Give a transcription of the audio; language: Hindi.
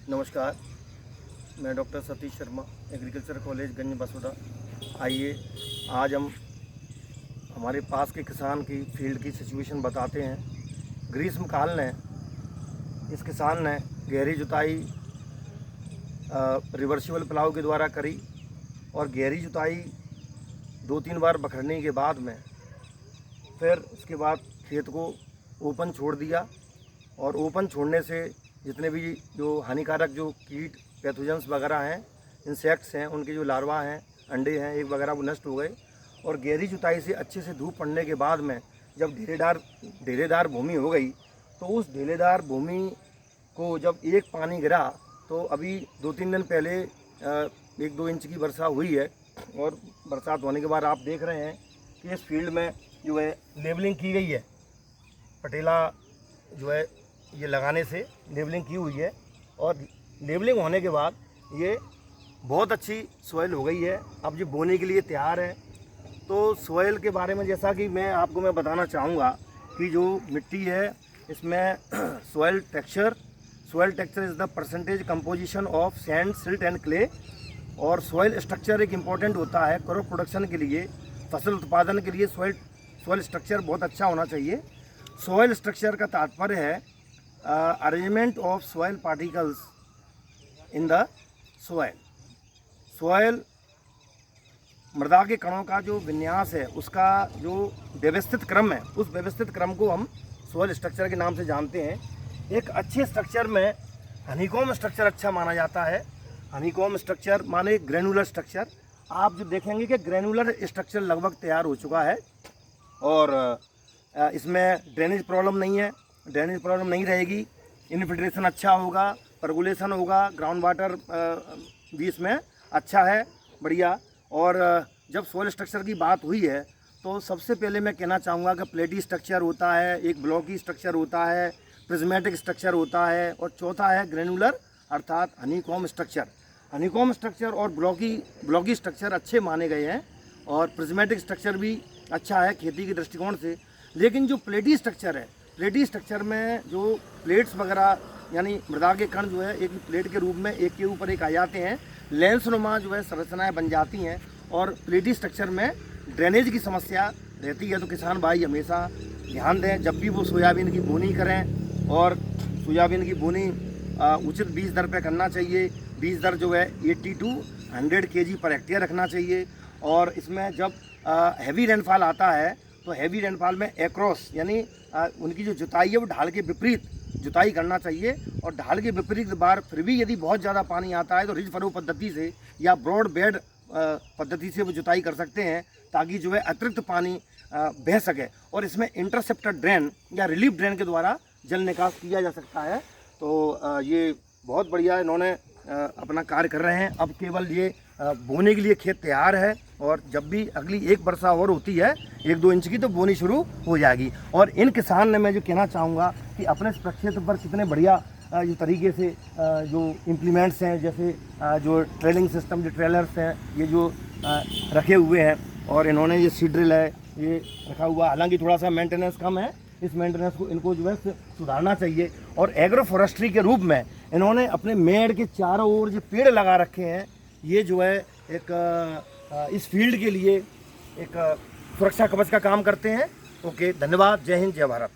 नमस्कार, मैं doctor Satish Sharma, agriculture college Ganj Basoda. आइए आज हम हमारे पास के किसान की फील्ड की सिचुएशन बताते हैं। ग्रीष्मकाल ने इस किसान ने गहरी जुताई रिवर्सिबल प्लाव के द्वारा करी और गहरी जुताई 2-3 बार बखरने के बाद में फिर उसके बाद खेत को ओपन छोड़ दिया। और ओपन छोड़ने से जितने भी जो हानिकारक जो कीट पैथोजेंस वगैरह हैं, इंसेक्ट्स हैं, उनके जो लार्वा हैं, अंडे हैं, एक वगैरह वो नष्ट हो गए। और गहरी जुताई से अच्छे से धूप पड़ने के बाद में जब ढेलेदार भूमि हो गई तो उस ढेलेदार भूमि को जब एक पानी गिरा तो अभी 2-3 दिन पहले 1-2 इंच की वर्षा हुई है। और बरसात होने के बाद आप देख रहे हैं कि इस फील्ड में जो है लेवलिंग की गई है। पटेला जो है ये लगाने से लेवलिंग की हुई है और लेवलिंग होने के बाद ये बहुत अच्छी सॉइल हो गई है। अब ये बोने के लिए तैयार है। तो सॉइल के बारे में जैसा कि मैं आपको बताना चाहूँगा कि जो मिट्टी है इसमें soil texture is the percentage composition of sand, silt and clay. और सॉइल स्ट्रक्चर एक इम्पॉर्टेंट होता है क्रॉप प्रोडक्शन के लिए, फसल उत्पादन के लिए सॉइल स्ट्रक्चर बहुत अच्छा होना चाहिए। सॉइल स्ट्रक्चर का तात्पर्य है arrangement of soil particles in the soil. Soil मृदा के कणों का जो विन्यास है, उसका जो व्यवस्थित क्रम है, उस व्यवस्थित क्रम को हम सॉइल स्ट्रक्चर के नाम से जानते हैं। एक अच्छे स्ट्रक्चर में हनीकॉम्ब स्ट्रक्चर अच्छा माना जाता है। हनीकॉम्ब स्ट्रक्चर माने ग्रेनुलर स्ट्रक्चर। आप जो देखेंगे कि ग्रेनुलर स्ट्रक्चर लगभग तैयार हो चुका है और इसमें ड्रेनेज प्रॉब्लम नहीं रहेगी। इन्फिल्ट्रेशन अच्छा होगा, परगुलेशन होगा, ग्राउंड वाटर भी इसमें अच्छा है, बढ़िया। और जब सॉइल स्ट्रक्चर की बात हुई है तो सबसे पहले मैं कहना चाहूँगा कि प्लेटी स्ट्रक्चर होता है, एक ब्लॉकी स्ट्रक्चर होता है, प्रिज्मेटिक स्ट्रक्चर होता है और चौथा है ग्रेनुलर अर्थात हनीकॉम्ब स्ट्रक्चर। हनीकॉम्ब स्ट्रक्चर और ब्लॉकी स्ट्रक्चर अच्छे माने गए हैं और प्रिज्मेटिक स्ट्रक्चर भी अच्छा है खेती के दृष्टिकोण से। लेकिन जो प्लेटी स्ट्रक्चर है, प्लेटी स्ट्रक्चर में जो प्लेट्स वगैरह यानी मृदा के कण जो है एक प्लेट के रूप में एक के ऊपर एक आ जाते हैं, लेंसनुमा जो है संरचनाएं बन जाती हैं और प्लेटी स्ट्रक्चर में ड्रेनेज की समस्या रहती है। तो किसान भाई हमेशा ध्यान दें जब भी वो सोयाबीन की बोनी करें, और सोयाबीन की बोनी उचित बीज दर पे करना चाहिए। बीज दर जो है 80 to 100 kg पर हेक्टेयर रखना चाहिए। और इसमें जब हैवी रेनफॉल आता है तो हैवी रेनफॉल में एक्रॉस यानी उनकी जो जुताई है वो ढाल के विपरीत जुताई करना चाहिए। और ढाल के विपरीत बार फिर भी यदि बहुत ज़्यादा पानी आता है तो रिज फरो पद्धति से या ब्रॉड बेड पद्धति से वो जुताई कर सकते हैं ताकि जो है अतिरिक्त पानी बह सके। और इसमें इंटरसेप्टर ड्रेन या रिलीफ ड्रेन के द्वारा जल निकास किया जा सकता है। तो ये बहुत बढ़िया इन्होंने अपना कार्य कर रहे हैं। अब केवल ये बोने के लिए खेत तैयार है और जब भी अगली एक वर्षा और होती है 1-2 इंच की तो बोनी शुरू हो जाएगी। और इन किसान ने मैं जो कहना चाहूँगा कि अपने प्रक्षेत्र पर कितने बढ़िया जो तरीके से जो इम्प्लीमेंट्स हैं, जैसे जो ट्रेलिंग सिस्टम, जो ट्रेलर्स हैं, ये जो रखे हुए हैं। और इन्होंने ये सीड ड्रिल है ये रखा हुआ, हालांकि थोड़ा सा मेंटेनेंस कम है, इस मेंटेनेंस को इनको जो है सुधारना चाहिए। और एग्रो फॉरेस्ट्री के रूप में इन्होंने अपने मेड़ के चारों ओर जो पेड़ लगा रखे हैं, ये जो है एक इस फील्ड के लिए एक सुरक्षा कवच का काम करते हैं। ओके, धन्यवाद। जय हिंद, जय भारत।